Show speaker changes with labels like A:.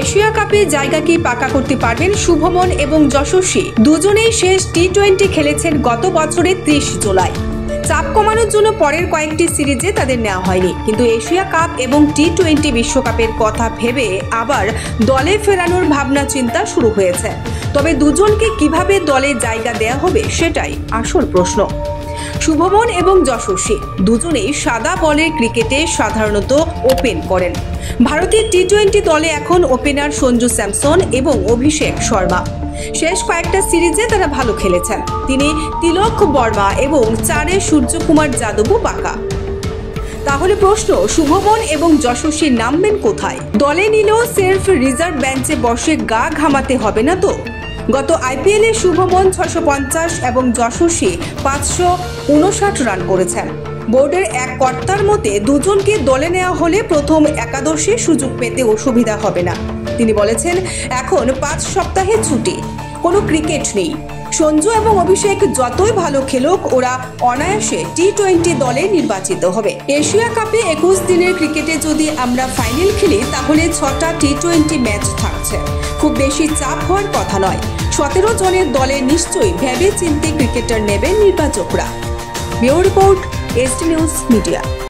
A: Asia কাপে জায়গা কি পাকা করতে পারবেন শুভমন এবং যশস্বী? দুজনেই শেষ টি-20 খেলেছেন গত বছরের 30 জুলাই। চাপ কমানোর জন্য পরের কয়েকটি সিরিজে তাদের নেওয়া হয়নি, কিন্তু এশিয়া কাপ এবং টি-20 বিশ্বকাপের কথা ভেবে আবার দলে ফেরানোর ভাবনা চিন্তা শুরু হয়েছে। তবে দুজনকে কিভাবে দলে জায়গা দেয়া হবে সেটাই আসল প্রশ্ন। শুভমন এবং যশস্বী দুজনেই সাদা বলের ক্রিকেটে সাধারণত ওপেন করেন। ভারতের টি-20 দলে এখন ওপেনার সঞ্জু স্যামসন এবং অভিষেক শর্মা। শেষ কয়েকটা সিরিজে তারা ভালো খেলেছেন। তিনি তিলক বর্মা এবং 4-এ সূর্যকুমার যাদবও পাকা। তাহলে প্রশ্ন, শুভমন এবং যশস্বী নামবেন কোথায়? দলে নিলেও সির্ফ রিজার্ভ বেঞ্চে বসে গা ঘামাতে হবে না তো? গত আইপিএলে শুভমন 650 এবং যশস্বী 559 রান করেছেন। বোর্ডের এক কর্তার মতে দুজনকে দলে নেওয়া হলে প্রথম একাদশে সুযোগ পেতে অসুবিধা হবে না। তিনি বলেছেন, এখন 5 সপ্তাহের ছুটি, কোনো ক্রিকেট নেই। সঞ্জু এবং অভিষেক যতই ভালো খেলুক, ওরা অনায়াসে টি-20 দলে নির্বাচিত হবে। এশিয়া কাপে 21 দিনের ক্রিকেটে যদি আমরা ফাইনাল খেলি, তাহলে 6টা টি-20 ম্যাচ থাকছে। খুব বেশি চাপ হওয়ার কথা নয়। 17 জনের দলে নিশ্চয়ই ভেবে চিন্তে ক্রিকেটার নেবেন নির্বাচকরা। Bureau report, ST news media.